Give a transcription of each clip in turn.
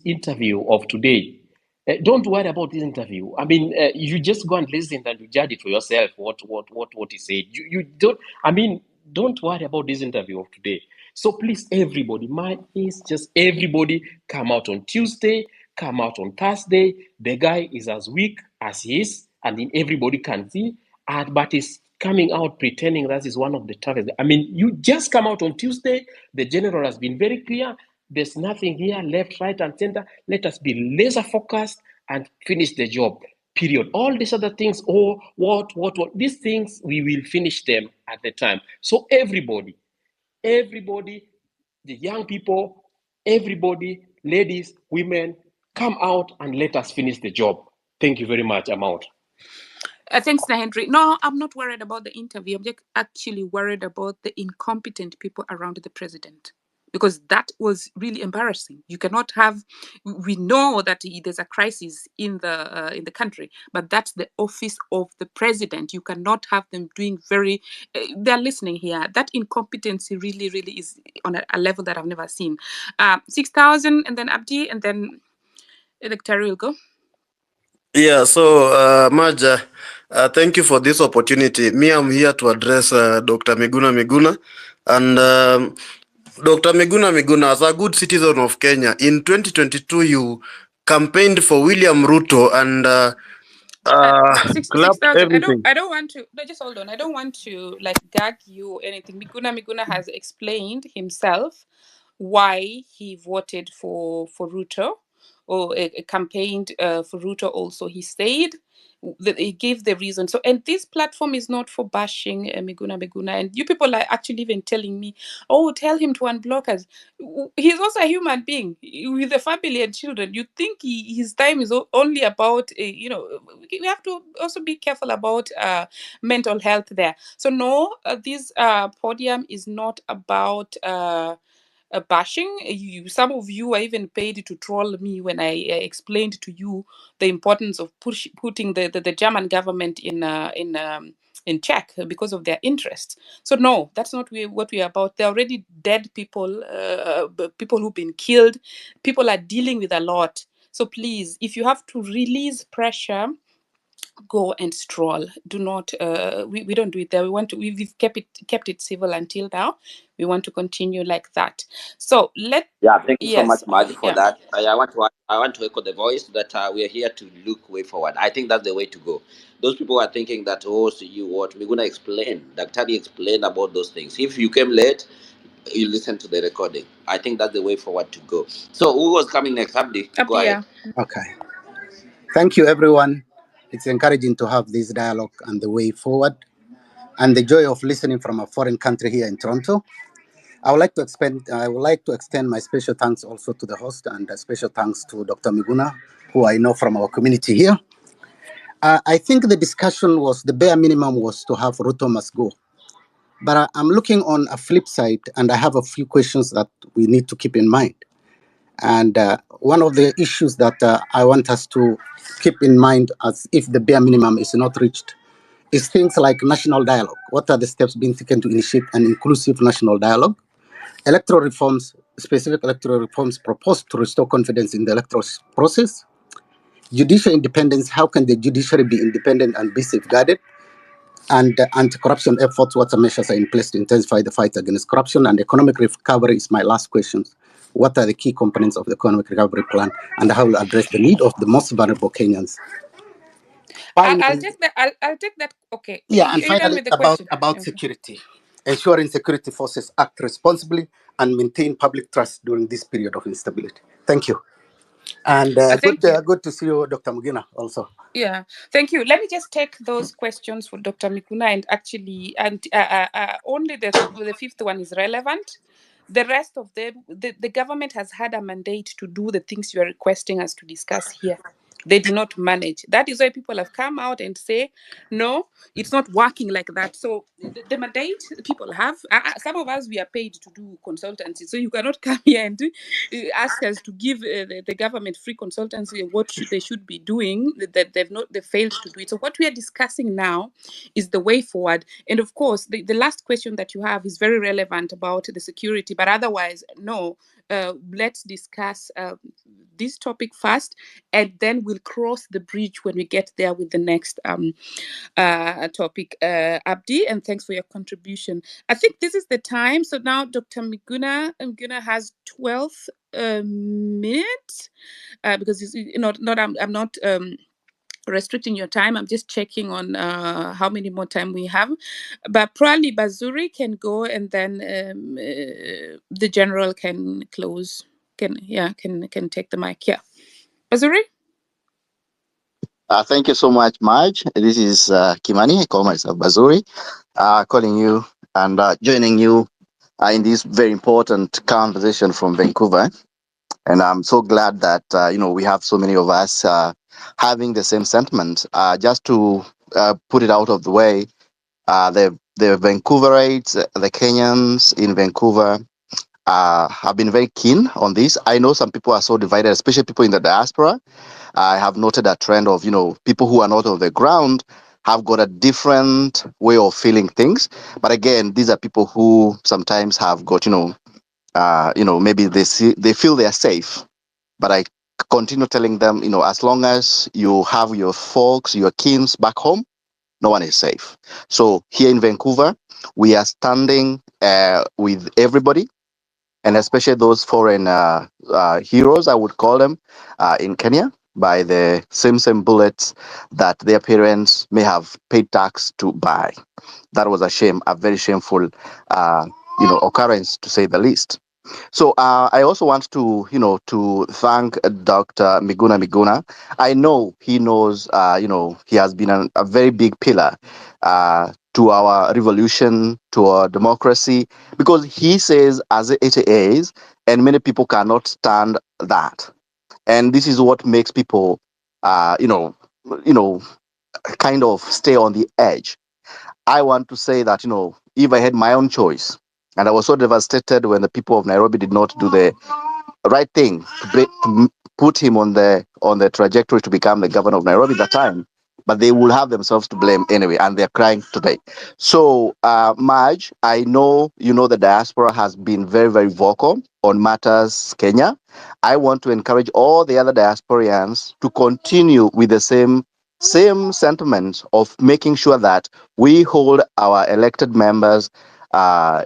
interview of today. Don't worry about this interview. I mean, you just go and listen and you judge it for yourself. What he said. You don't. I mean, don't worry about this interview of today. So please, everybody, mine is just everybody come out on Tuesday, come out on Thursday. The guy is as weak as he is, and then everybody can see. But he's coming out pretending that is one of the toughest. I mean, you just come out on Tuesday. The general has been very clear. There's nothing here, left, right, and center. Let us be laser focused and finish the job. Period. All these other things, what, these things, we will finish them at the time. So everybody, the young people, everybody, ladies, women, come out and let us finish the job. Thank you very much. I'm out. Thanks, Henry. No, I'm not worried about the interview. I'm just actually worried about the incompetent people around the president, because that was really embarrassing. You cannot have. We know that there's a crisis in the country, but that's the office of the president. You cannot have them doing very. They're listening here. That incompetency really is on a level that I've never seen. 6,000, and then Abdi, and then Dr. will go. Yeah, so Maja, thank you for this opportunity. Me, I'm here to address Dr. Miguna. And Dr. Miguna, as a good citizen of Kenya, in 2022, you campaigned for William Ruto and clapped everything. I don't want to. No, just hold on. I don't want to like gag you or anything. Miguna has explained himself why he voted for Ruto, or campaigned for Ruto. Also, he said that he gave the reason. So, and this platform is not for bashing Miguna. And you people are actually even telling me, oh, tell him to unblock us. He's also a human being with a family and children. You think his time is only about, we have to also be careful about mental health there. So no, this podium is not about bashing. Some of you are even paid to troll me when I explained to you the importance of putting the German government in check because of their interests. So no, that's not what we are about. There are already dead people, people who've been killed. People are dealing with a lot. So please, if you have to release pressure, go and stroll. Do not. We don't do it there. We've kept it civil until now. We want to continue like that. So thank you so much, Margie, for that. I want to echo the voice that we are here to look way forward. I think that's the way to go. Those people are thinking that, so you what we're gonna explain. Dr. explain about those things. If you came late, you listen to the recording. I think that's the way forward to go. So who was coming next? Abdi, go ahead. Okay. Thank you, everyone. It's encouraging to have this dialogue and the way forward, and the joy of listening from a foreign country here in Toronto. I would like to extend my special thanks also to the host, and a special thanks to Dr. Miguna, who I know from our community here. I think the discussion was the bare minimum was to have Ruto must go. But I'm looking on a flip side, and I have a few questions that we need to keep in mind. And one of the issues that I want us to keep in mind, as if the bare minimum is not reached, is things like national dialogue. What are the steps being taken to initiate an inclusive national dialogue? Electoral reforms, specific electoral reforms proposed to restore confidence in the electoral process. Judicial independence, how can the judiciary be independent and be safeguarded? And anti-corruption efforts, what measures are in place to intensify the fight against corruption? And economic recovery is my last question. What are the key components of the economic recovery plan, and how will address the need of the most vulnerable Kenyans? Finally, I'll take that. Okay. Yeah, and finally, about security. Ensuring security forces act responsibly and maintain public trust during this period of instability. Thank you. And good to see you, Dr. Miguna, also. Yeah, thank you. Let me just take those questions for Dr. Miguna, and actually, only the fifth one is relevant. The rest of them, the government has had a mandate to do the things you are requesting us to discuss here. They did not manage. That is why people have come out and say, no, it's not working like that. So the mandate people have, some of us, we are paid to do consultancy. So you cannot come here and ask us to give the government free consultancy of what they should be doing, that they failed to do it. So what we are discussing now is the way forward. And of course, the last question that you have is very relevant about the security. But otherwise, no, let's discuss this topic first, and then we'll cross the bridge when we get there with the next topic. Abdi, and thanks for your contribution. I think this is the time. So now Dr. Miguna has 12 minutes because it's I'm not restricting your time. I'm just checking on how many more time we have, but probably Bazuri can go, and then the general can close, can take the mic. Yeah, Bazuri. Thank you so much, Maj. This is Kimani. I call myself Bazuri, calling you and joining you in this very important conversation from Vancouver. And I'm so glad that we have so many of us having the same sentiment. Just to put it out of the way, the Vancouverites, the Kenyans in Vancouver, have been very keen on this. I know some people are so divided, especially people in the diaspora. I have noted a trend of, people who are not on the ground have got a different way of feeling things. But again, these are people who sometimes have got, maybe they feel they are safe. But I continue telling them, as long as you have your folks, your kins back home, no one is safe. So here in Vancouver, we are standing with everybody, and especially those foreign heroes, I would call them, in Kenya, by the same bullets that their parents may have paid tax to buy. That was a very shameful, occurrence, to say the least. So I also want to thank Dr. Miguna. I know he knows, he has been a very big pillar to our revolution, to our democracy, because he says as it is, and many people cannot stand that. And this is what makes people, kind of stay on the edge. I want to say that, if I had my own choice, and I was so devastated when the people of Nairobi did not do the right thing to put him on the trajectory to become the governor of Nairobi at that time, but they will have themselves to blame anyway, and they're crying today. So, Maj, I know the diaspora has been very, very vocal on matters Kenya. I want to encourage all the other diasporians to continue with the same sentiment of making sure that we hold our elected members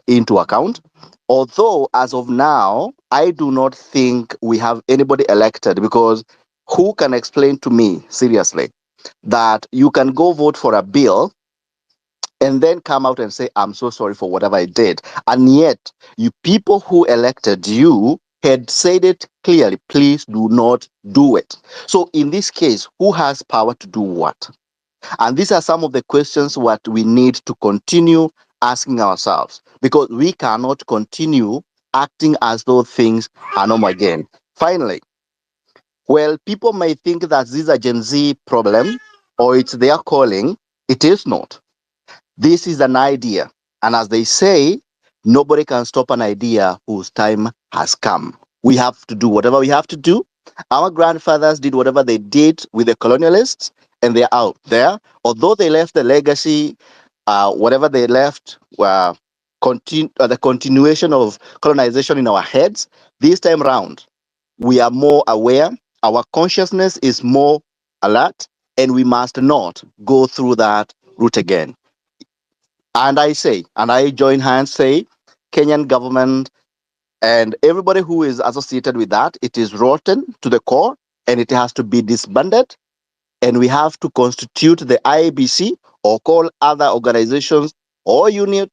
into account. Although, as of now, I do not think we have anybody elected, because who can explain to me seriously that you can go vote for a bill and then come out and say, I'm so sorry for whatever I did? And yet, you people who elected you had said it clearly, please do not do it. So, in this case, who has power to do what? And these are some of the questions what we need to continue asking ourselves, because we cannot continue acting as though things are normal again. Finally, well, people may think that this is a Gen Z problem or it's their calling. It is not. This is an idea. And as they say, nobody can stop an idea whose time has come. We have to do whatever we have to do. Our grandfathers did whatever they did with the colonialists, and they're out there. Although they left the legacy, whatever they left were the continuation of colonization in our heads. This time round, we are more aware. Our consciousness is more alert, and we must not go through that route again. And I join hands, say, Kenyan government and everybody who is associated with that, it is rotten to the core, and it has to be disbanded. And we have to constitute the IABC or call other organizations or union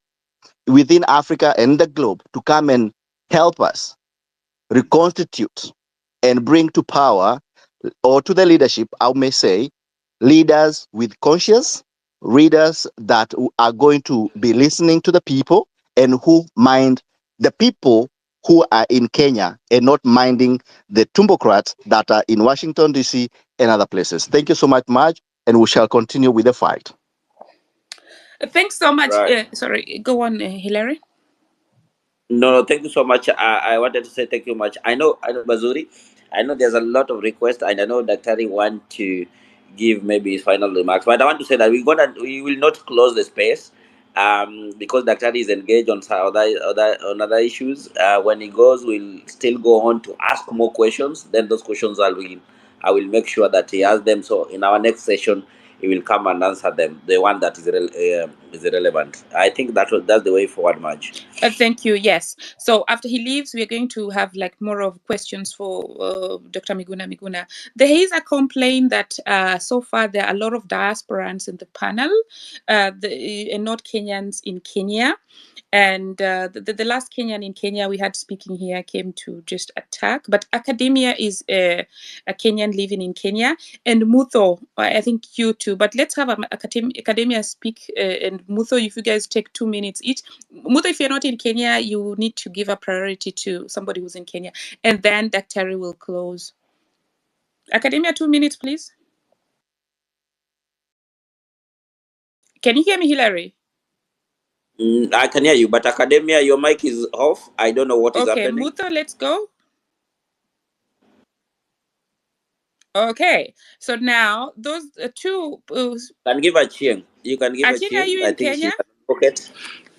within Africa and the globe to come and help us reconstitute and bring to power, or to the leadership, I may say, leaders with conscience, leaders that are going to be listening to the people and who mind the people who are in Kenya and not minding the tumbocrats that are in Washington, D.C. and other places. Thank you so much, Marge, and we shall continue with the fight. Thanks so much. Right. Sorry, go on, Hilary. No, thank you so much. I wanted to say thank you much. I know, Bazuri. I know there's a lot of requests, and I know Daktari want to give maybe his final remarks. But I want to say that we will not close the space. because Daktari is engaged on other issues. When he goes, we'll still go on to ask more questions. Then those questions I will make sure that he has them. So in our next session, he will come and answer them. The one that is relevant. I think that's the way forward, Marge. Thank you. Yes. So after he leaves, we are going to have like more of questions for Dr. Miguna. There is a complaint that so far there are a lot of diasporans in the panel, and not Kenyans in Kenya. And the last Kenyan in Kenya we had speaking here came to just attack. But academia is a Kenyan living in Kenya. And Mutho, I think you too. But let's have academia speak. And Mutho, if you guys take 2 minutes each. Mutho, if you're not in Kenya, you need to give a priority to somebody who's in Kenya. And then Daktari will close. Academia, 2 minutes, please. Can you hear me, Hillary? I can hear you, but Academia, your mic is off. I don't know what is happening. Okay, Mutho, let's go. Okay, so now those two. Can give a Chieng. You can give a Chieng. Are you I in think Kenya? she's an advocate.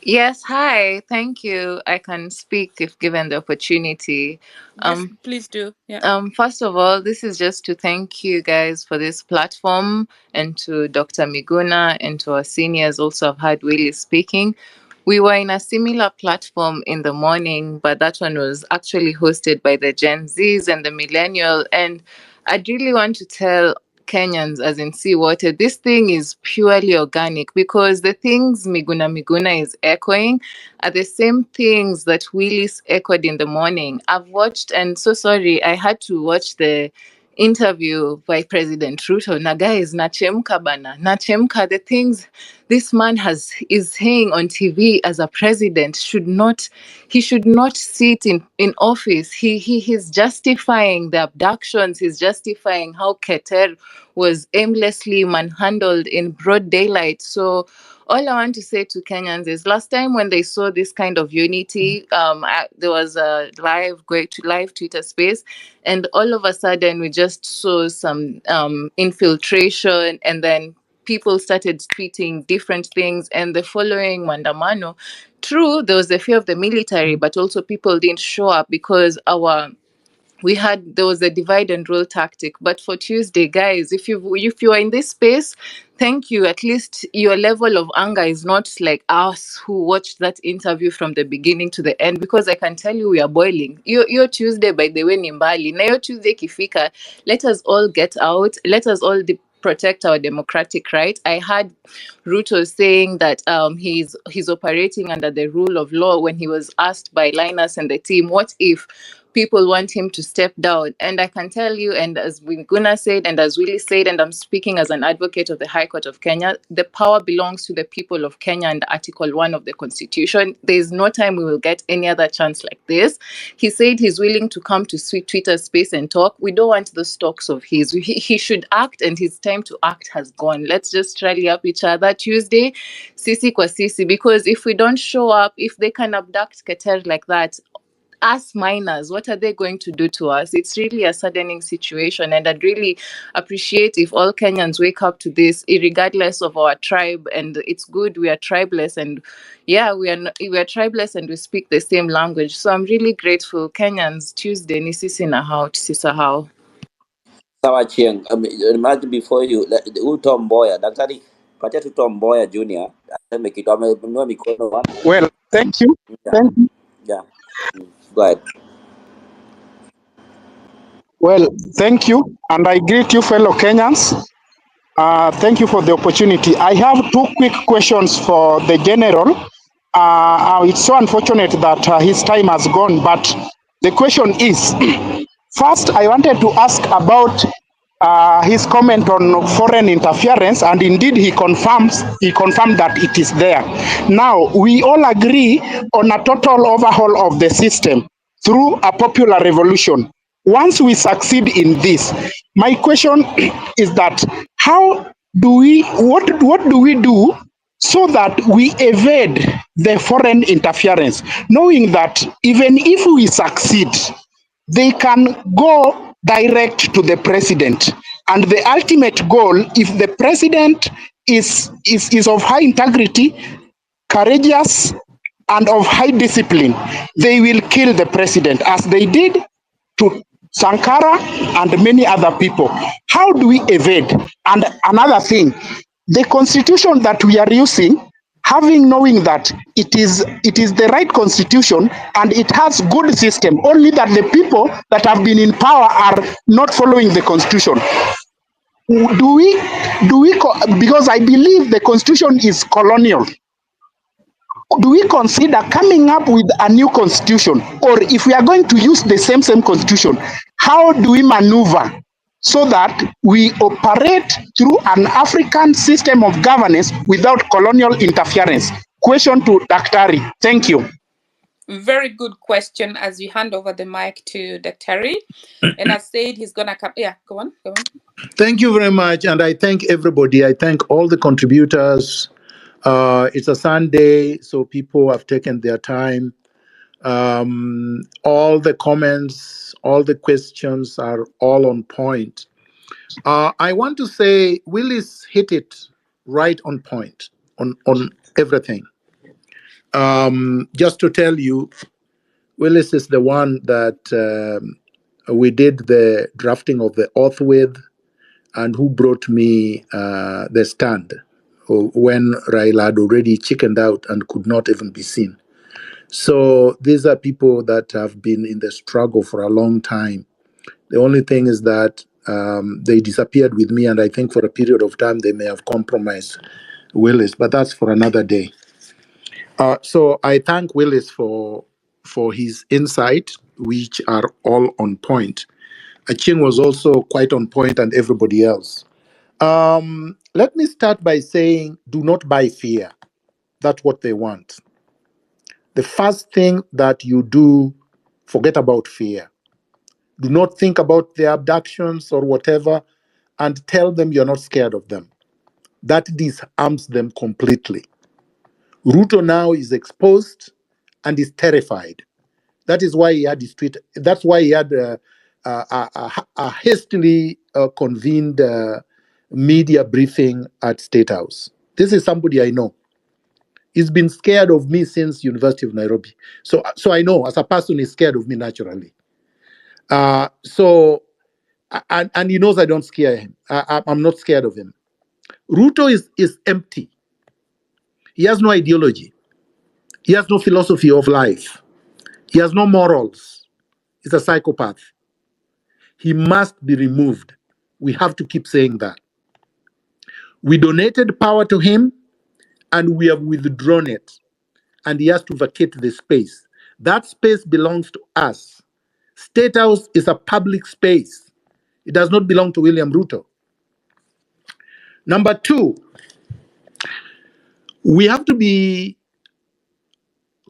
Yes, hi. Thank you. I can speak if given the opportunity. Yes, please do. Yeah. First of all, this is just to thank you guys for this platform, and to Dr. Miguna and to our seniors also. I've heard Willie speaking. We were in a similar platform in the morning, but that one was actually hosted by the Gen Zs and the millennial. And I'd really want to tell Kenyans, as in Seawater, this thing is purely organic, because the things Miguna is echoing are the same things that Willis echoed in the morning. I've watched, and so sorry, I had to watch the interview by President Ruto. Na guys, nachemka bana, nachemka. The things this man is saying on TV as a president should not sit in office. He's justifying the abductions. He's justifying how Keter was aimlessly manhandled in broad daylight. So all I want to say to Kenyans is, last time when they saw this kind of unity, there was a live Twitter space, and all of a sudden we just saw some infiltration, and then people started tweeting different things. And the following Mandamano, true, there was the fear of the military, but also people didn't show up because there was a divide and rule tactic. But for Tuesday, guys, if you are in this space, thank you. At least your level of anger is not like us who watched that interview from the beginning to the end, because I can tell you we are boiling. Your Tuesday, by the way, Nimbali. Na your Tuesday kifika, let us all get out. Let us all protect our democratic right. I heard Ruto saying that he's operating under the rule of law when he was asked by Linus and the team, what if people want him to step down? And I can tell you, and as Miguna said, and as Willie said, and I'm speaking as an advocate of the High Court of Kenya, the power belongs to the people of Kenya and Article 1 of the Constitution. There's no time we will get any other chance like this. He said he's willing to come to Twitter space and talk. We don't want those talks of his. He should act, and his time to act has gone. Let's just rally up each other Tuesday, sisi kwa sisi, because if we don't show up, if they can abduct Keter like that, us minors, what are they going to do to us? It's really a saddening situation, and I'd really appreciate if all Kenyans wake up to this, regardless of our tribe. And it's good we are tribeless, and yeah, we are tribeless, and we speak the same language. So I'm really grateful. Kenyans, Tuesday ni sisi na hao, tusisahau. Sawa Chieng, imagine before you Tom Mboya, Daktari, pacha tu Tom Mboya Junior, aseme kitu, ameinua mikono wapi? Well, thank you. Yeah. Thank you. Yeah. Go ahead. Well, thank you, and I greet you, fellow Kenyans. Thank you for the opportunity. I have 2 quick questions for the general. It's so unfortunate that his time has gone, but the question is, first, I wanted to ask about his comment on foreign interference, and indeed he confirmed that it is there. Now, we all agree on a total overhaul of the system through a popular revolution. Once we succeed in this, my question is that what do we do so that we evade the foreign interference, knowing that even if we succeed, they can go direct to the president. And the ultimate goal, if the president is of high integrity, courageous, and of high discipline, they will kill the president as they did to Sankara and many other people. How do we evade? And another thing, the constitution that we are using, knowing that it is the right constitution and it has good system, only that the people that have been in power are not following the constitution. Because I believe the constitution is colonial, do we consider coming up with a new constitution? Or if we are going to use the same constitution, how do we maneuver so that we operate through an African system of governance without colonial interference? Question to Daktari. Thank you. Very good question as we hand over the mic to Daktari. And as said, he's going to come. Yeah, go on. Thank you very much. And I thank everybody. I thank all the contributors. It's a Sunday, so people have taken their time. All the comments, all the questions are all on point. I want to say Willis hit it right on point on everything. Just to tell you, Willis is the one that we did the drafting of the oath with, and who brought me the stand when Raila had already chickened out and could not even be seen. So these are people that have been in the struggle for a long time. The only thing is that they disappeared with me, and I think for a period of time they may have compromised Willis, but that's for another day. So I thank Willis for his insight, which are all on point. Aching was also quite on point, and everybody else. Let me start by saying, do not buy fear. That's what they want. The first thing that you do, forget about fear. Do not think about the abductions or whatever, and tell them you're not scared of them. That disarms them completely. Ruto now is exposed and is terrified. That is why he had his tweet. That's why he had a hastily convened media briefing at State House. This is somebody I know. He's been scared of me since University of Nairobi. So I know, as a person, he's scared of me naturally. And he knows I don't scare him. I'm not scared of him. Ruto is empty. He has no ideology. He has no philosophy of life. He has no morals. He's a psychopath. He must be removed. We have to keep saying that. We donated power to him, and we have withdrawn it. And he has to vacate the space. That space belongs to us. State House is a public space. It does not belong to William Ruto. Number two, we have to be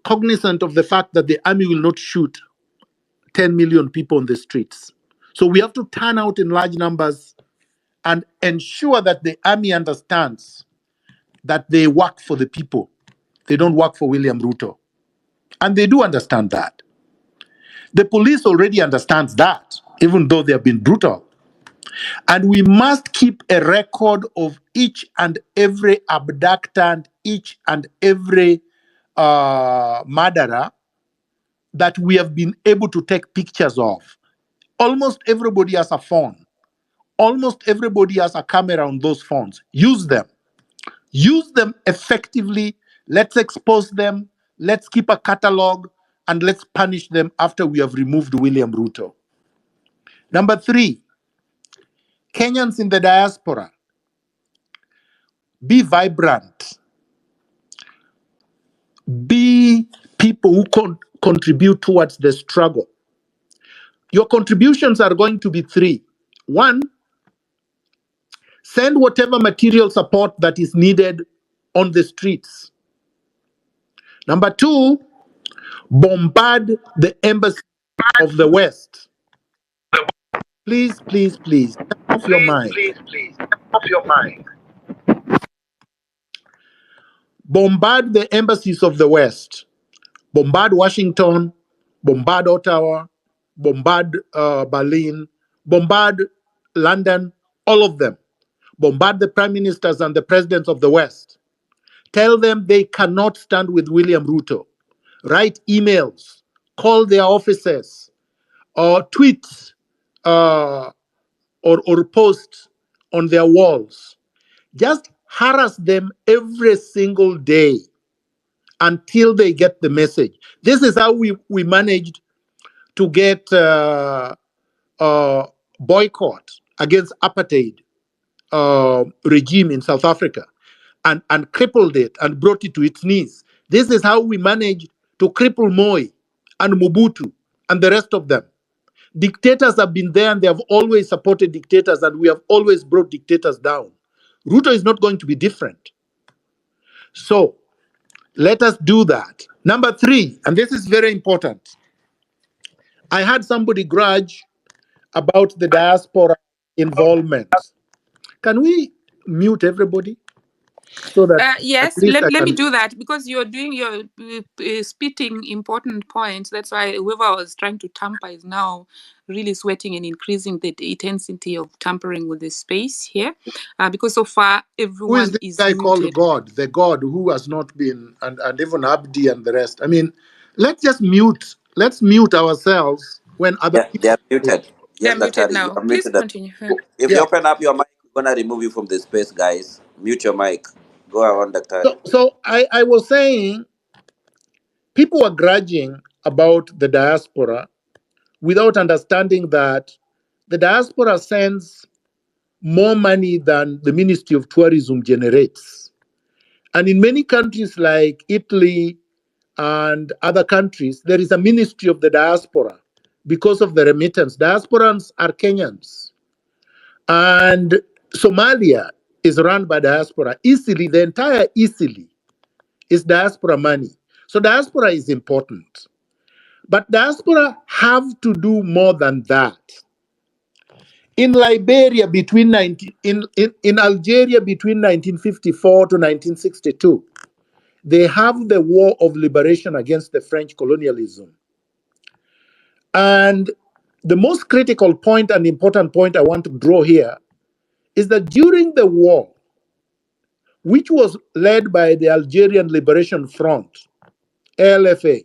cognizant of the fact that the army will not shoot 10 million people on the streets. So we have to turn out in large numbers and ensure that the army understands that they work for the people. They don't work for William Ruto. And they do understand that. The police already understands that, even though they have been brutal. And we must keep a record of each and every abductant, each and every murderer that we have been able to take pictures of. Almost everybody has a phone. Almost everybody has a camera on those phones. Use them. Use them effectively. Let's expose them. Let's keep a catalog, and let's punish them after we have removed William Ruto. Number three, Kenyans in the diaspora, be vibrant. Be people who contribute towards the struggle. Your contributions are going to be three. One, send whatever material support that is needed on the streets. Number two, bombard the embassy of the West. Please, please, please, turn off your mind. Turn off your mind. Bombard the embassies of the West. Bombard Washington, bombard Ottawa, bombard Berlin, bombard London, all of them. Bombard the prime ministers and the presidents of the West. Tell them they cannot stand with William Ruto. Write emails, call their offices, or tweet or post on their walls. Just harass them every single day until they get the message. This is how we managed to get boycott against apartheid regime in South Africa and crippled it and brought it to its knees. This is how we managed to cripple Moi and Mobutu and the rest of them. Dictators have been there and they have always supported dictators, and we have always brought dictators down. Ruto is not going to be different. So let us do that. Number 3, and this is very important. I had somebody grudge about the diaspora involvement. Can we mute everybody so that at yes, least let me do that, because you're doing your spitting important points. That's why whoever was trying to tamper is now really sweating and increasing the intensity of tampering with the space here, because so far everyone who is this guy muted. called God, the God who has not been, and even Abdi and the rest? I mean, let's just mute. Let's mute ourselves when other Yeah, they are muted. They're Yes, muted Daktari, now. you are Please muted. continue. If yeah. you open up your mic, we're gonna remove you from the space, guys. Mute your mic. Go on, Daktari. So I was saying people are grudging about the diaspora without understanding that the diaspora sends more money than the Ministry of Tourism generates. And in many countries like Italy and other countries, there is a Ministry of the Diaspora because of the remittance. Diasporans are Kenyans. And Somalia is run by diaspora. Easily, the entire Easily is diaspora money. So diaspora is important. But diaspora have to do more than that. In Liberia in Algeria between 1954 to 1962, they have the war of liberation against the French colonialism. And the most critical point and important point I want to draw here is that during the war, which was led by the Algerian Liberation Front, ALFA,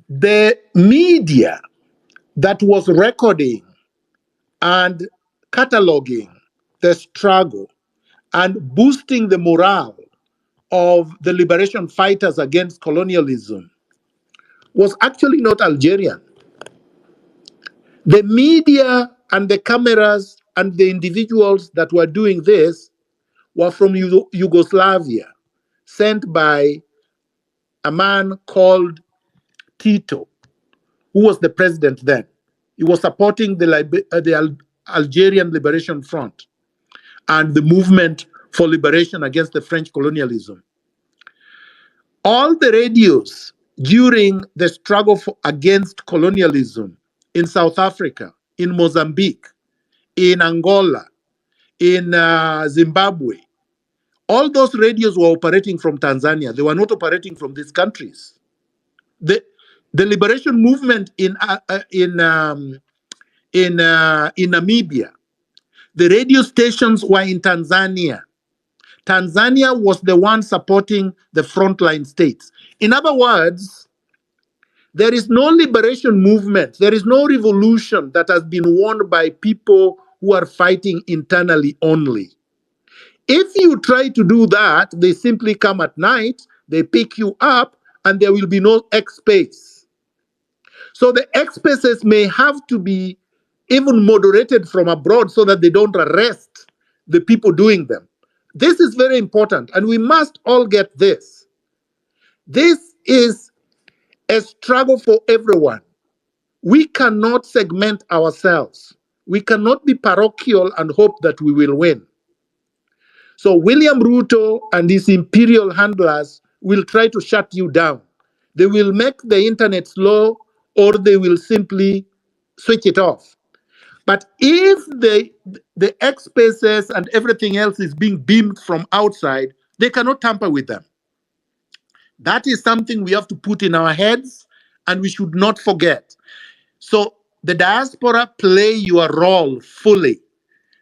the media that was recording and cataloging the struggle and boosting the morale of the liberation fighters against colonialism was actually not Algerian. The media and the cameras and the individuals that were doing this were from Yugoslavia, sent by a man called Tito, who was the president then. He was supporting the Algerian Liberation Front and the movement for liberation against the French colonialism. All the radios during the struggle against colonialism in South Africa, in Mozambique, in Angola, in Zimbabwe, all those radios were operating from Tanzania. They were not operating from these countries. The liberation movement in Namibia, the radio stations were in Tanzania. Tanzania was the one supporting the frontline states. In other words, there is no liberation movement, there is no revolution that has been won by people who are fighting internally only. If you try to do that, they simply come at night, they pick you up, and there will be no X space. So the X spaces may have to be even moderated from abroad so that they don't arrest the people doing them. This is very important, and we must all get this. This is a struggle for everyone. We cannot segment ourselves. We cannot be parochial and hope that we will win. So William Ruto and his imperial handlers will try to shut you down. They will make the internet slow, or they will simply switch it off. But if the X spaces and everything else is being beamed from outside, they cannot tamper with them. That is something we have to put in our heads, and we should not forget. So the diaspora play your role fully.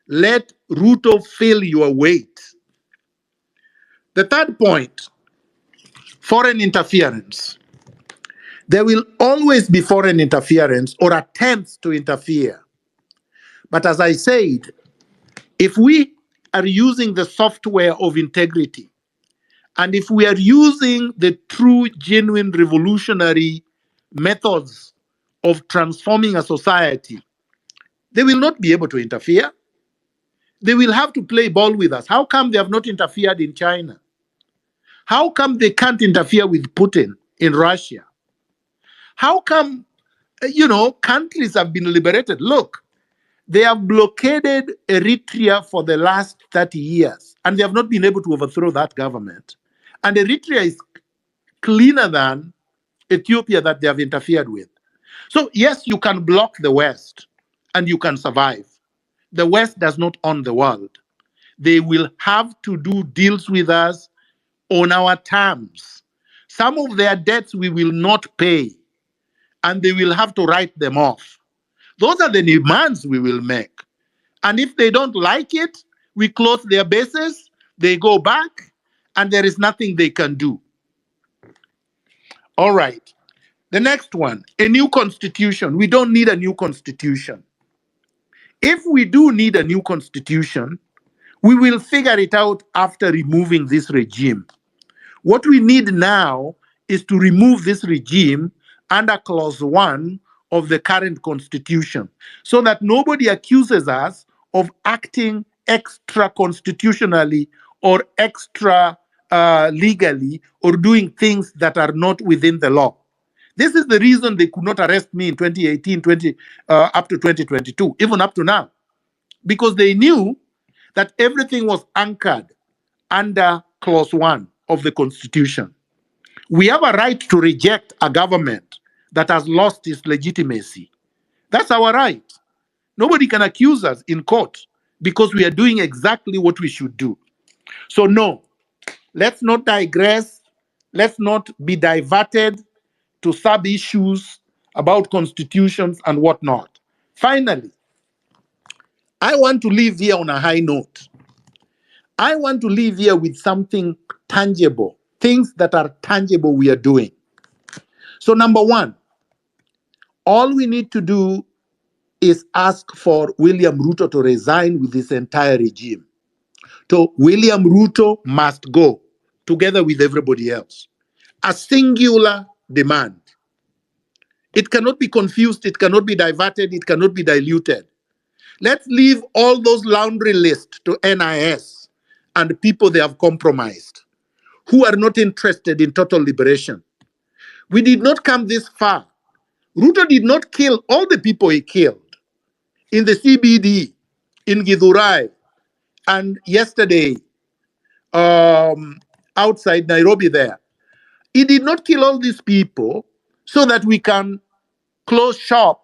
Let Ruto fill your weight. The third point, foreign interference. There will always be foreign interference or attempts to interfere. But as I said, if we are using the software of integrity, and if we are using the true, genuine, revolutionary methods of transforming a society, they will not be able to interfere. They will have to play ball with us. How come they have not interfered in China? How come they can't interfere with Putin in Russia? How come, countries have been liberated? Look, they have blockaded Eritrea for the last 30 years, and they have not been able to overthrow that government. And Eritrea is cleaner than Ethiopia that they have interfered with. So, yes, you can block the West and you can survive. The West does not own the world. They will have to do deals with us on our terms. Some of their debts we will not pay, and they will have to write them off. Those are the demands we will make. And if they don't like it, we close their bases, they go back, and there is nothing they can do. All right. The next one, a new constitution. We don't need a new constitution. If we do need a new constitution, we will figure it out after removing this regime. What we need now is to remove this regime under clause 1 of the current constitution so that nobody accuses us of acting extra constitutionally or extra legally or doing things that are not within the law. This is the reason they could not arrest me in 2018, up to 2022, even up to now, because they knew that everything was anchored under clause 1 of the Constitution. We have a right to reject a government that has lost its legitimacy. That's our right. Nobody can accuse us in court because we are doing exactly what we should do. So no, let's not digress. Let's not be diverted to sub-issues about constitutions and whatnot. Finally, I want to leave here on a high note. I want to leave here with something tangible, things that are tangible we are doing. So number one, all we need to do is ask for William Ruto to resign with this entire regime. So William Ruto must go together with everybody else. A singular demand. It cannot be confused, it cannot be diverted, it cannot be diluted. Let's leave all those laundry lists to NIS and people they have compromised who are not interested in total liberation. We did not come this far. Ruto did not kill all the people he killed in the CBD, in Githurai, and yesterday outside Nairobi there. He did not kill all these people so that we can close shop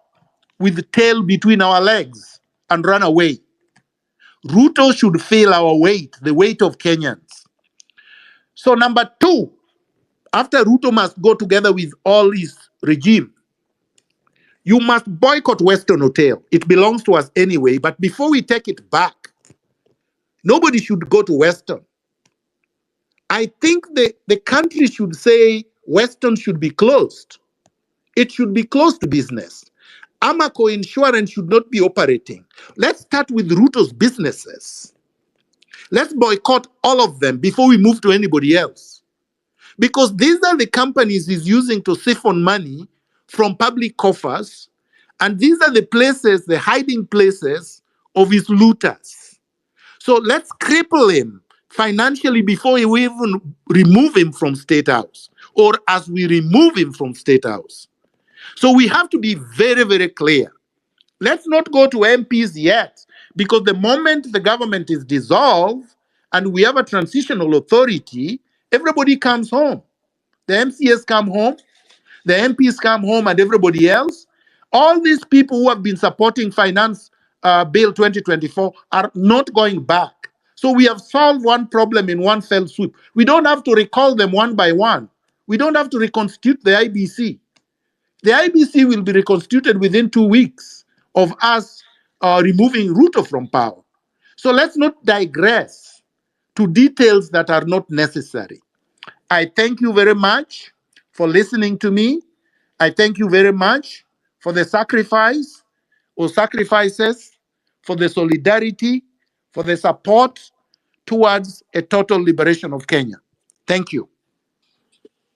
with the tail between our legs and run away. Ruto should feel our weight, the weight of Kenyans. So number two, after Ruto must go together with all his regime, you must boycott Western Hotel. It belongs to us anyway, but before we take it back, nobody should go to Western. I think the country should say Western should be closed. It should be closed to business. Amaco Insurance should not be operating. Let's start with Ruto's businesses. Let's boycott all of them before we move to anybody else. Because these are the companies he's using to siphon money from public coffers. And these are the places, the hiding places of his looters. So let's cripple him financially before we even remove him from State House or as we remove him from State House. So we have to be very, very clear. Let's not go to MPs yet, because the moment the government is dissolved and we have a transitional authority, everybody comes home. The MCS come home, the MPs come home, and everybody else. All these people who have been supporting Finance Bill 2024 are not going back. So we have solved one problem in one fell swoop. We don't have to recall them one by one. We don't have to reconstitute the IBC. The IBC will be reconstituted within 2 weeks of us removing Ruto from power. So let's not digress to details that are not necessary. I thank you very much for listening to me. I thank you very much for the sacrifice or sacrifices, for the solidarity, for the support towards a total liberation of Kenya. Thank you.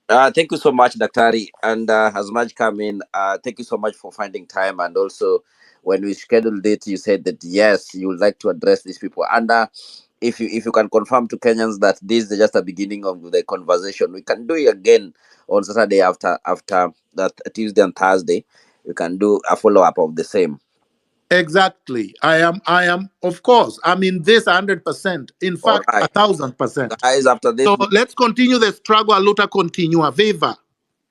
Thank you so much, Daktari. And as much come in, thank you so much for finding time. And also, when we scheduled it, you said that yes, you would like to address these people. And if you can confirm to Kenyans that this is just the beginning of the conversation, we can do it again on Saturday after that Tuesday and Thursday. We can do a follow up of the same. Exactly. I am, of course, I'm in this 100%. In All fact, right, 1,000%. guys. After this, So let's continue the struggle. Luta continua. Viva.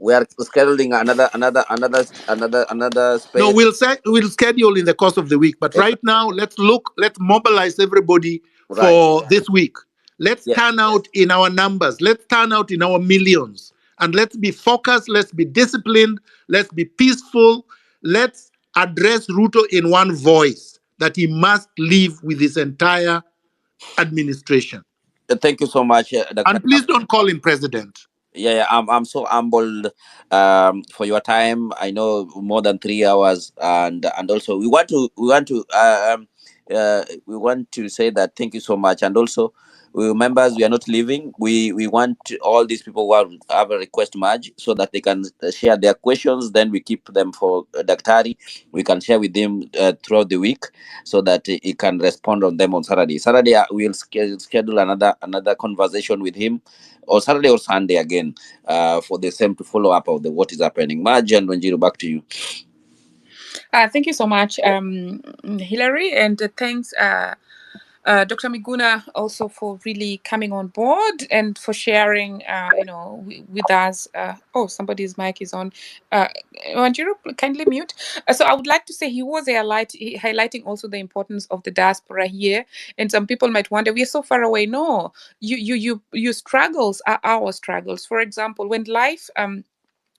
we are scheduling another No, space. we'll schedule in the course of the week. But right now, let's mobilize everybody Right. for this week. Let's Yeah. turn out in our numbers. Let's turn out in our millions. And let's be focused. Let's be disciplined. Let's be peaceful. Let's address Ruto in one voice that he must leave with his entire administration. Thank you so much, Dr. And please don't call him president. Yeah, I'm so humbled for your time. I know more than 3 hours, and also we want to say that thank you so much, and also we members, we are not leaving. We want all these people who have a request merge so that they can share their questions. Then we keep them for Daktari. We can share with them throughout the week so that he can respond on them on Saturday. Saturday we'll schedule another conversation with him, or Saturday or Sunday again, for the same to follow up of the what is happening. Marj and Wanjiru, back to you. Thank you so much, Hilary, and thanks, Dr. Miguna, also for really coming on board and for sharing, with us. Oh, somebody's mic is on. Wanjiru, kindly mute. So I would like to say he was highlighting also the importance of the diaspora here. And some people might wonder, we are so far away. No, your struggles are our struggles. For example, when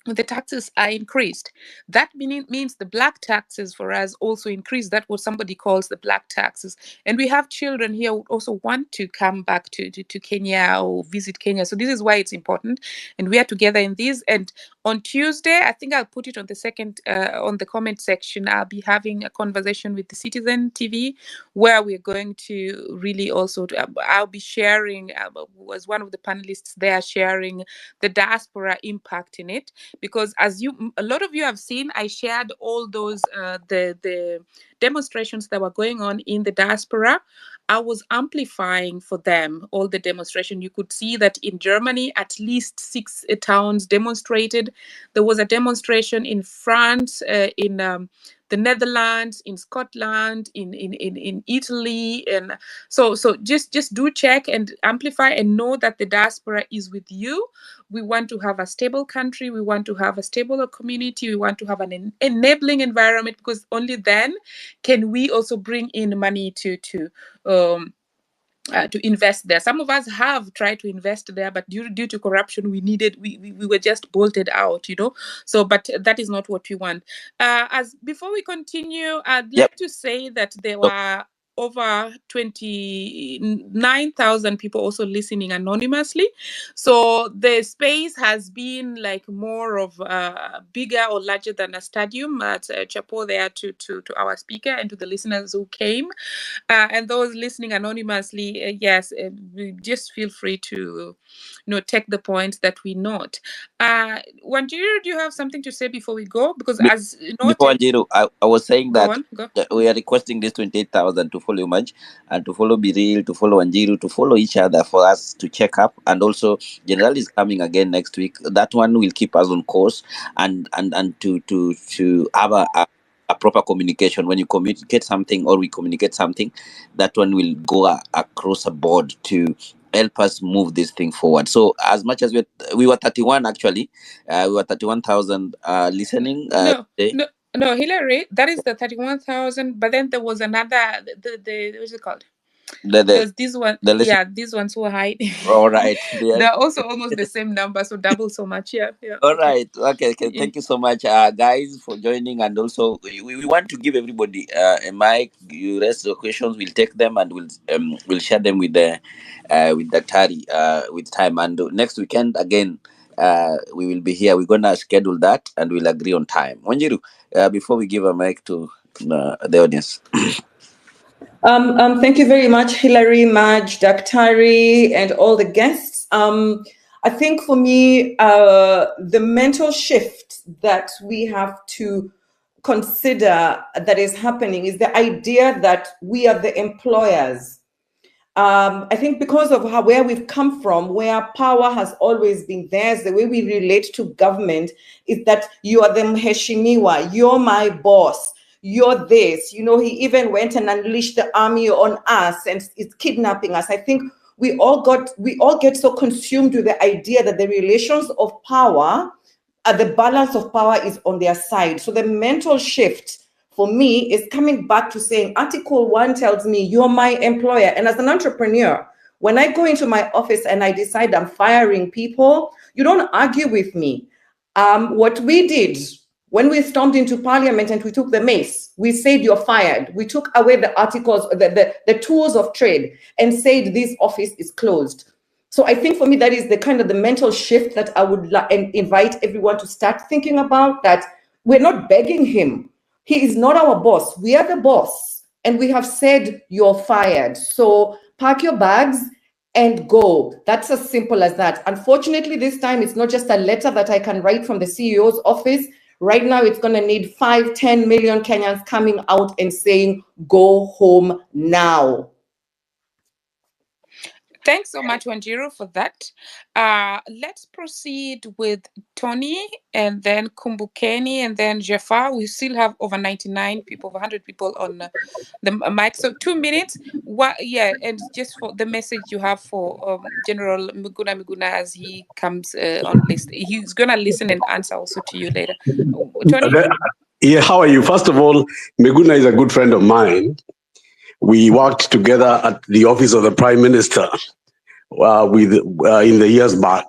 the taxes are increased, that means the black taxes for us also increase. That's what somebody calls the black taxes. And we have children here who also want to come back to Kenya or visit Kenya. So this is why it's important. And we are together in this. And on Tuesday, I think I'll put it on the second, on the comment section, I'll be having a conversation with the Citizen TV, where we're going to really also, I'll be sharing, as one of the panelists there, sharing the diaspora impact in it. Because as a lot of you have seen, I shared all those the demonstrations that were going on in the diaspora. I was amplifying for them all the demonstration. You could see that in Germany, at least 6 towns demonstrated. There was a demonstration in France, in the Netherlands, in Scotland, in Italy, and so just do check and amplify and know that the diaspora is with you. We want to have a stable country. We want to have a stable community. We want to have an enabling environment, because only then can we also bring in money to invest there. Some of us have tried to invest there, but due to corruption, we were just bolted out, So, but that is not what we want. As before we continue, I'd like to say that there were over 29,000 people also listening anonymously. So the space has been like more of bigger or larger than a stadium. At chapeau there to our speaker and to the listeners who came. And those listening anonymously, yes, just feel free to, take the points that we note. Wanjiru, do you have something to say before we go? Because as noted, before Wanjiru, I was saying that go. We are requesting this 28,000 to follow Marj and to follow Biril, to follow Wanjiru, to follow each other for us to check up. And also, General is coming again next week. That one will keep us on course and to have a proper communication. When you communicate something or we communicate something, that one will go across a board to help us move this thing forward. So as much as we were 31 actually, we were 31,000 listening. No, Hillary, that is the 31,000. But then there was another, the what's it called? There's this one, listen. yeah, these ones who hide. All right. They're also almost the same number, so double so much. Yeah, yeah. All Okay. right. Okay. Yeah. Thank you so much, guys, for joining. And also, we want to give everybody a mic. You raise your questions. We'll take them and we'll share them with Daktari with time. And next weekend again, we will be here. We're gonna schedule that and we'll agree on time. Wanjiru, before we give a mic to the audience. Thank you very much, Hilary, Maj, Daktari, and all the guests. I think for me, the mental shift that we have to consider that is happening is the idea that we are the employers. I think because of where we've come from, where power has always been theirs, the way we relate to government is that you are the mheshimiwa, you're my boss. You're this, he even went and unleashed the army on us and is kidnapping us. I think we all get so consumed with the idea that the relations of power, the balance of power is on their side. So the mental shift for me is coming back to saying Article 1 tells me you're my employer. And as an entrepreneur, when I go into my office and I decide I'm firing people, you don't argue with me. What we did when we stormed into parliament and we took the mace, we said you're fired. We took away the articles, the tools of trade and said this office is closed. So I think for me, that is the kind of the mental shift that I would invite everyone to start thinking about, that we're not begging him. He is not our boss. We are the boss. And we have said you're fired. So pack your bags and go. That's as simple as that. Unfortunately, this time it's not just a letter that I can write from the CEO's office. Right now, it's going to need 5-10 million Kenyans coming out and saying, go home now. Thanks so much, Wanjiru, for that. Let's proceed with Tony and then Kumbukeni and then Jafar. We still have over 99 people, over 100 people on the mic. So 2 minutes. And just for the message you have for General Miguna as he comes on list. He's going to listen and answer also to you later. Tony? Yeah, how are you? First of all, Miguna is a good friend of mine. We worked together at the office of the Prime Minister in the years back.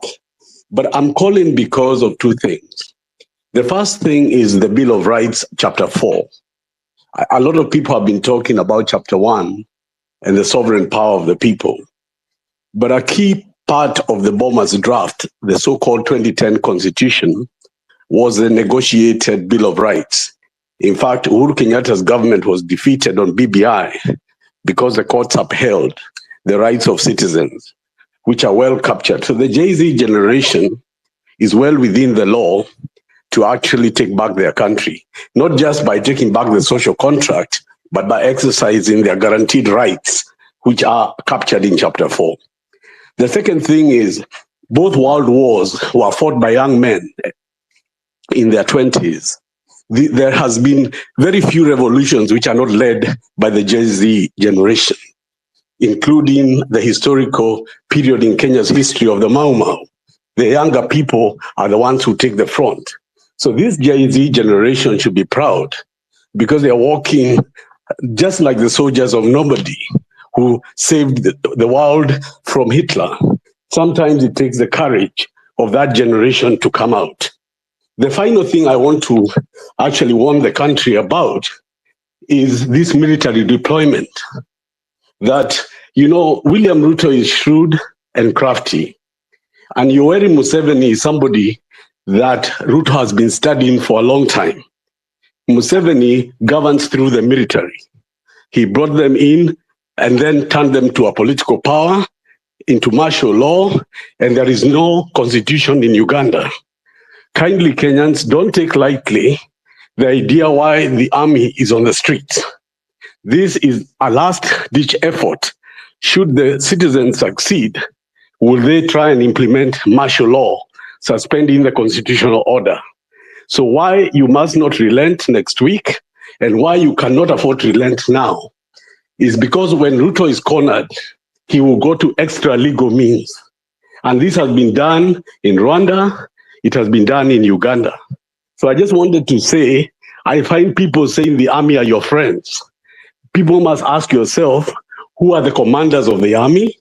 But I'm calling because of two things. The first thing is the Bill of Rights, Chapter 4. A lot of people have been talking about Chapter 1 and the sovereign power of the people. But a key part of the bomber's draft, the so-called 2010 Constitution, was the negotiated Bill of Rights. In fact, Uhuru Kenyatta's government was defeated on BBI because the courts upheld the rights of citizens, which are well captured. So the Jay-Z generation is well within the law to actually take back their country, not just by taking back the social contract, but by exercising their guaranteed rights, which are captured in Chapter 4. The second thing is both world wars were fought by young men in their 20s. There has been very few revolutions which are not led by the Jay-Z generation, including the historical period in Kenya's history of the Mau Mau. The younger people are the ones who take the front. So this Jay-Z generation should be proud because they are walking just like the soldiers of nobody who saved the world from Hitler. Sometimes it takes the courage of that generation to come out. The final thing I want to actually warn the country about is this military deployment. That, William Ruto is shrewd and crafty. And Yoweri Museveni is somebody that Ruto has been studying for a long time. Museveni governs through the military. He brought them in and then turned them to a political power, into martial law, and there is no constitution in Uganda. Kindly, Kenyans, don't take lightly the idea why the army is on the streets. This is a last-ditch effort. Should the citizens succeed, will they try and implement martial law, suspending the constitutional order? So why you must not relent next week and why you cannot afford to relent now is because when Ruto is cornered, he will go to extra legal means. And this has been done in Rwanda, it has been done in Uganda. So I just wanted to say, I find people saying the army are your friends. People must ask yourself, Who are the commanders of the army?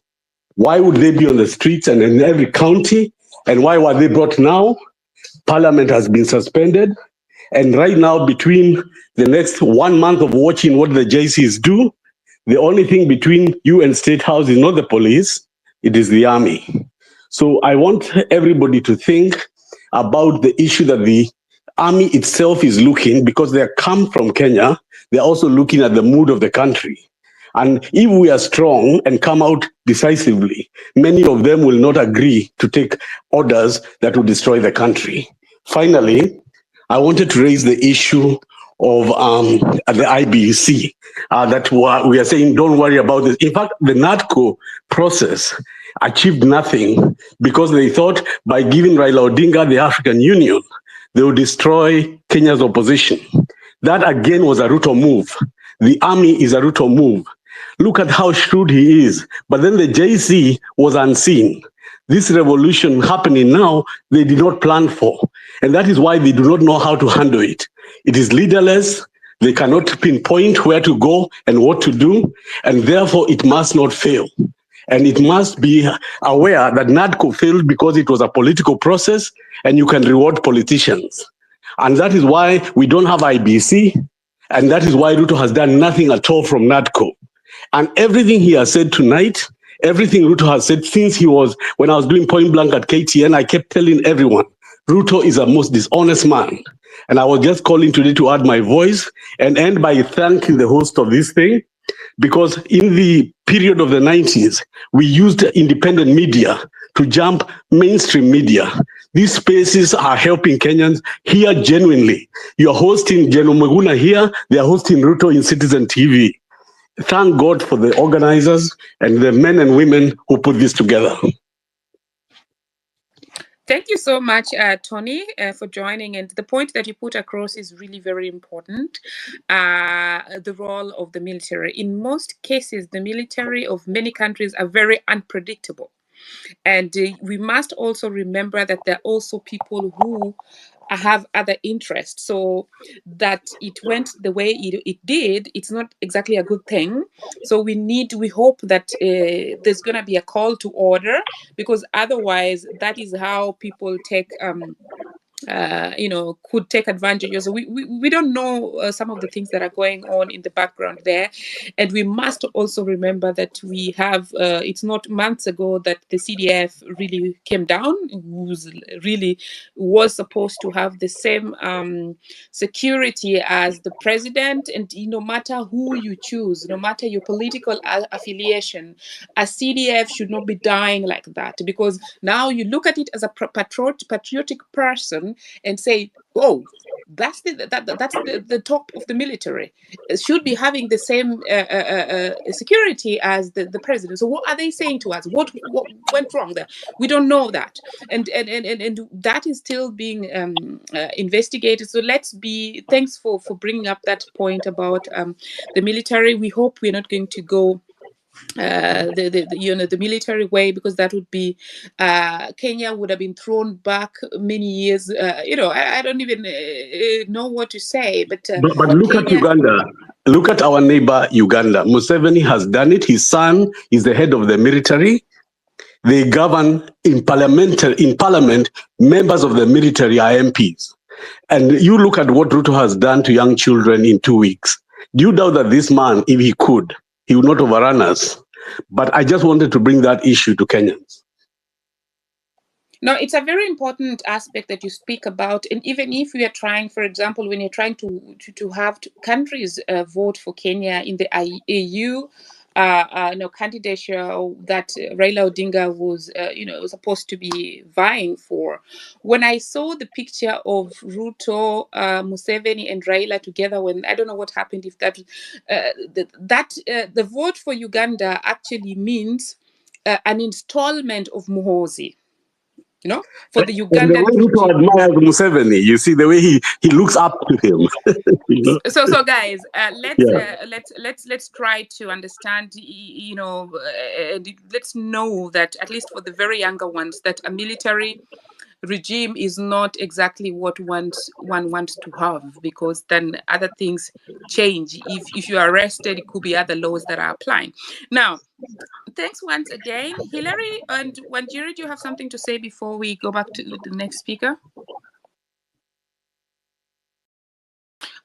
Why would they be on the streets and in every county? And why were they brought now? Parliament has been suspended. And right now, between the next 1 month of watching what the JCs do, the only thing between you and State House is not the police, it is the army. So I want everybody to think about the issue that the army itself is looking, because they come from Kenya, they're also looking at the mood of the country. And if we are strong and come out decisively, many of them will not agree to take orders that will destroy the country. Finally, I wanted to raise the issue of the IBC, that we are saying, don't worry about this. In fact, the NATCO process achieved nothing because they thought by giving Raila Odinga the African Union, they would destroy Kenya's opposition. That again was a Ruto move. The army is a Ruto move. Look at how shrewd he is. But then the JC was unseen. This revolution happening now, they did not plan for. And that is why they do not know how to handle it. It is leaderless. They cannot pinpoint where to go and what to do. And therefore, it must not fail. And it must be aware that NADCO failed because it was a political process and you can reward politicians. And that is why we don't have IBC. And that is why Ruto has done nothing at all from NADCO. And everything he has said tonight, everything Ruto has said since when I was doing point blank at KTN, I kept telling everyone, Ruto is a most dishonest man. And I was just calling today to add my voice and end by thanking the host of this thing, because in the period of the 90s, we used independent media to jump mainstream media. These spaces are helping Kenyans here genuinely. You're hosting General Miguna here, they're hosting Ruto in Citizen TV. Thank God for the organizers and the men and women who put this together. Thank you so much, Tony, for joining. And the point that you put across is really very important. The role of the military. In most cases, the military of many countries are very unpredictable. And we must also remember that there are also people who have other interests. So that it went the way it did, it's not exactly a good thing. So we hope that there's going to be a call to order, because otherwise that is how people take could take advantage. So we don't know some of the things that are going on in the background there. And we must also remember that we have, it's not months ago that the CDF really came down, was supposed to have the same security as the president. And no matter who you choose, no matter your political affiliation, a CDF should not be dying like that, because now you look at it as a patriotic person and say, oh, that's the top of the military. It should be having the same security as the president. So what are they saying to us? What went wrong there? We don't know that, and that is still being investigated. So thanks for bringing up that point about the military. We hope we're not going to go the military way, because that would be Kenya would have been thrown back many years. I don't even know what to say. But look Kenya, at Uganda. Look at our neighbor Uganda. Museveni has done it. His son is the head of the military. They govern in parliament. Members of the military are MPs. And you look at what Ruto has done to young children in 2 weeks. Do you doubt that this man, if he could, he would not overrun us? But I just wanted to bring that issue to Kenyans. No, it's a very important aspect that you speak about. And even if we are trying, for example, when you're trying to have countries vote for Kenya in the AU, candidature that Raila Odinga was, supposed to be vying for. When I saw the picture of Ruto, Museveni, and Raila together, when I don't know what happened, if that the vote for Uganda actually means an installment of Muhoozi. For the Ugandan. And the way Ruto admires Museveni, you see the way he looks up to him. So guys, let's try to understand. Let's know that at least for the very younger ones, that a military regime is not exactly what one wants to have, because then other things change. If you are arrested, it could be other laws that are applying. Now, thanks once again, Hillary and Wanjiru. Do you have something to say before we go back to the next speaker?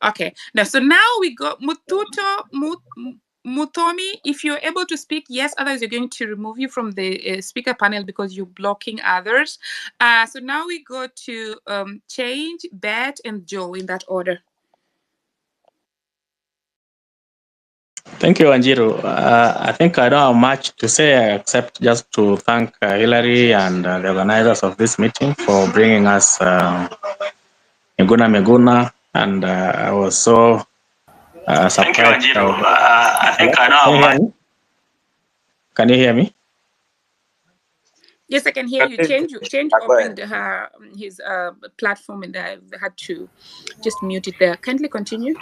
Okay. Now we got Mutomi. If you're able to speak, yes. Otherwise, you're going to remove you from the speaker panel because you're blocking others. So now we go to Change, Bet, and Joe in that order. Thank you, Wanjiru. I think I don't have much to say except just to thank Hillary and the organizers of this meeting for bringing us Miguna, and I was so surprised. Thank you, Wanjiru. I think I don't have much. Can you hear me? Yes, I can hear you. Change opened his platform, and I had to just mute it there. Kindly continue.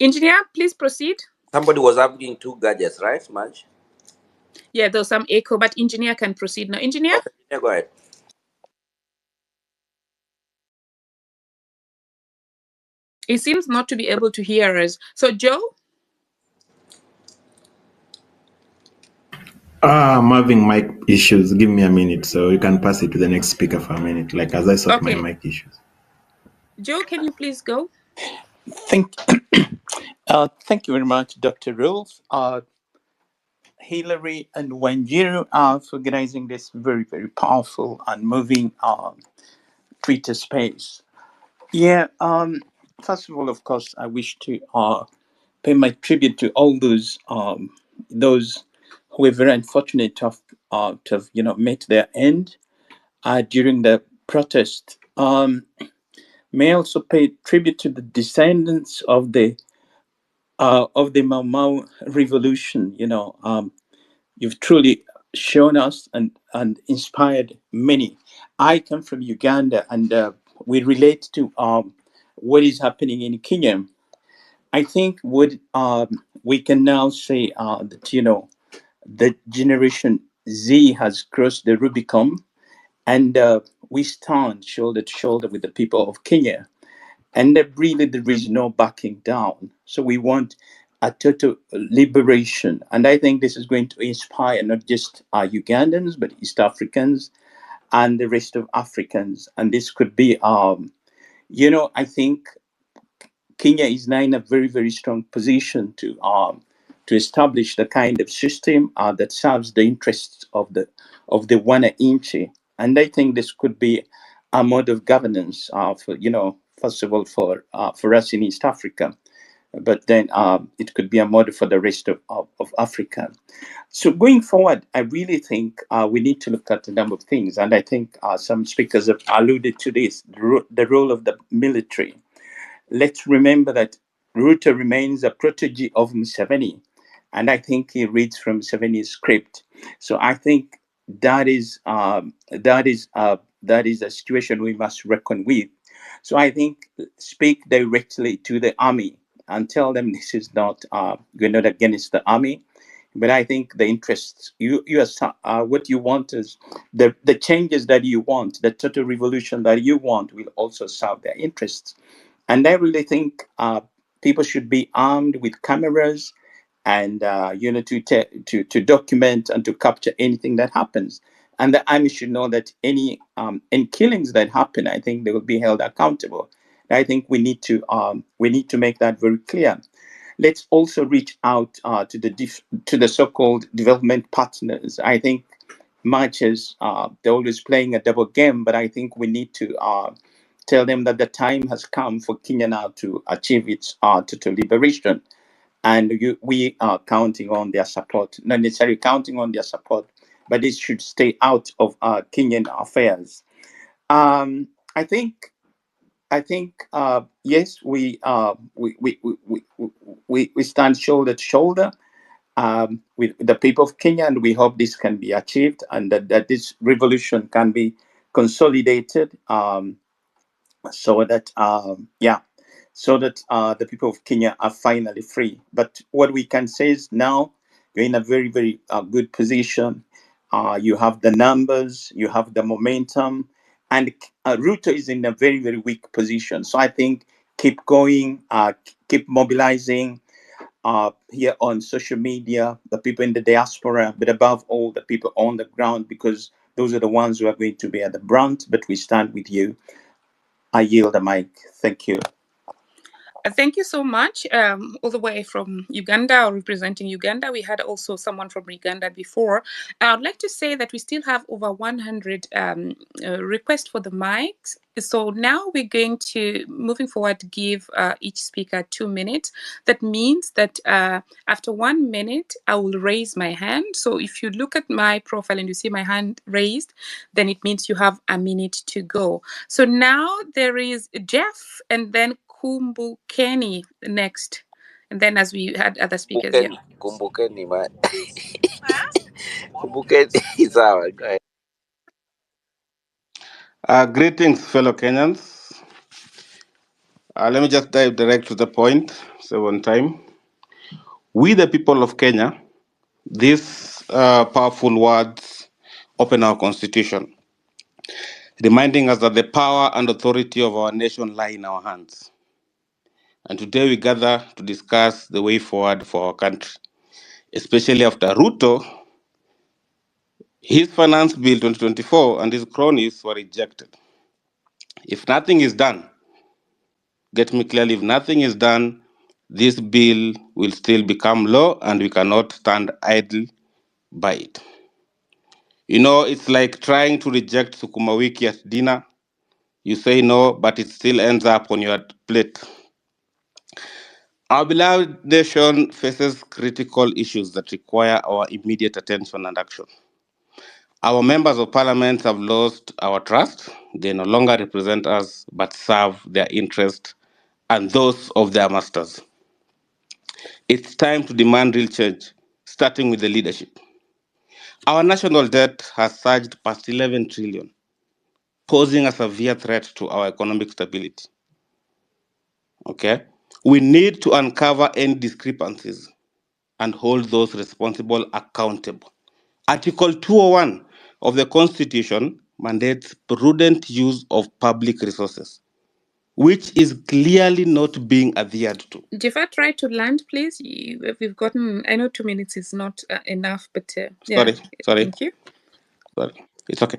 Engineer, please proceed. Somebody was asking two gadgets, right, Marge? Yeah, there's some echo, but engineer can proceed now. Engineer? Okay, yeah, go ahead. He seems not to be able to hear us. So, Joe? I'm having mic issues. Give me a minute, so you can pass it to the next speaker for a minute, like as I sort my mic issues. Joe, can you please go? Thank you very much, Dr. Rules, Hillary, and Wanjiru for organizing this very, very powerful and moving Twitter space. Yeah, first of all, of course, I wish to pay my tribute to all those who were very unfortunate to have met their end during the protest. May I also pay tribute to the descendants of the Mau Mau revolution. You've truly shown us and inspired many. I come from Uganda, and we relate to what is happening in Kenya. I think what we can now say that the generation Z has crossed the Rubicon, and we stand shoulder to shoulder with the people of Kenya. And really, there is no backing down. So we want a total liberation. And I think this is going to inspire not just Ugandans, but East Africans and the rest of Africans. And this could be, I think Kenya is now in a very, very strong position to establish the kind of system that serves the interests of the wananchi. And I think this could be a mode of governance for first of all for us in East Africa, but then it could be a model for the rest of Africa. So going forward, I really think we need to look at a number of things, and I think some speakers have alluded to this: the role of the military. Let's remember that Ruto remains a protege of Museveni, and I think he reads from Museveni's script. So I think that is a situation we must reckon with. So I think speak directly to the army and tell them this is not we're not against the army, but I think the interests you are what you want is the changes that you want, the total revolution that you want will also serve their interests. And I really think people should be armed with cameras and to document and to capture anything that happens. And the army should know that any killings that happen, I think they will be held accountable. I think we need to make that very clear. Let's also reach out to the so-called development partners. I think much as they're always playing a double game, but I think we need to tell them that the time has come for Kenya now to achieve its total liberation. And we are counting on their support, not necessarily counting on their support, but it should stay out of Kenyan affairs. I think yes, we stand shoulder to shoulder with the people of Kenya, and we hope this can be achieved, and that this revolution can be consolidated, so that the people of Kenya are finally free. But what we can say is now You're in a very, very good position. You have the numbers, you have the momentum, and Ruto is in a very, very weak position. So I think keep going, keep mobilizing here on social media, the people in the diaspora, but above all, the people on the ground, because those are the ones who are going to be at the brunt. But we stand with you. I yield the mic. Thank you. Thank you so much. All the way from Uganda, or representing Uganda. We had also someone from Uganda before. I'd like to say that we still have over 100 requests for the mics. So now we're going to, moving forward, give each speaker 2 minutes. That means that after 1 minute, I will raise my hand. So if you look at my profile and you see my hand raised, then it means you have a minute to go. So now there is Jeff, and then Kumbukeni next, and then as we had other speakers. Kumbukeni, man. Kumbukeni is our guy. Greetings, fellow Kenyans. Let me just dive direct to the point, so one time. We, the people of Kenya, these powerful words open our constitution, reminding us that the power and authority of our nation lie in our hands. And today we gather to discuss the way forward for our country, especially after Ruto, his finance bill 2024 and his cronies were rejected. If nothing is done, get me clearly, if nothing is done, this bill will still become law and we cannot stand idle by it. You know, it's like trying to reject sukuma wiki at dinner. You say no, but it still ends up on your plate. Our beloved nation faces critical issues that require our immediate attention and action. Our members of parliament have lost our trust. They no longer represent us, but serve their interests and those of their masters. It's time to demand real change, starting with the leadership. Our national debt has surged past 11 trillion, posing a severe threat to our economic stability. Okay? We need to uncover any discrepancies and hold those responsible accountable. Article 201 of the Constitution mandates prudent use of public resources, which is clearly not being adhered to. Jafar, try to land, please. We've gotten, I know 2 minutes is not enough, but Sorry. Thank you. Sorry. It's okay.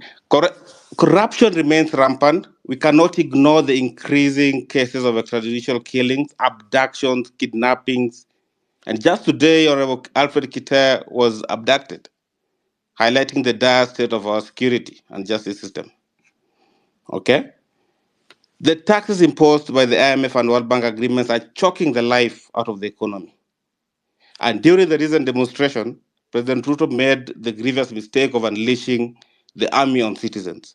Corruption remains rampant. We cannot ignore the increasing cases of extrajudicial killings, abductions, kidnappings. And just today, Honorable Alfred Kitter was abducted, highlighting the dire state of our security and justice system. Okay? The taxes imposed by the IMF and World Bank agreements are choking the life out of the economy. And during the recent demonstration, President Ruto made the grievous mistake of unleashing the army on citizens.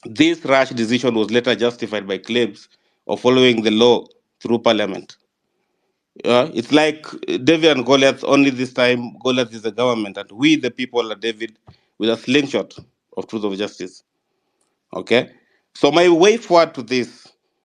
This rash decision was later justified by claims of following the law through parliament. It's like David and Goliath, only this time Goliath is the government and we, the people, are David with a slingshot of truth of justice. Okay? So my way forward to this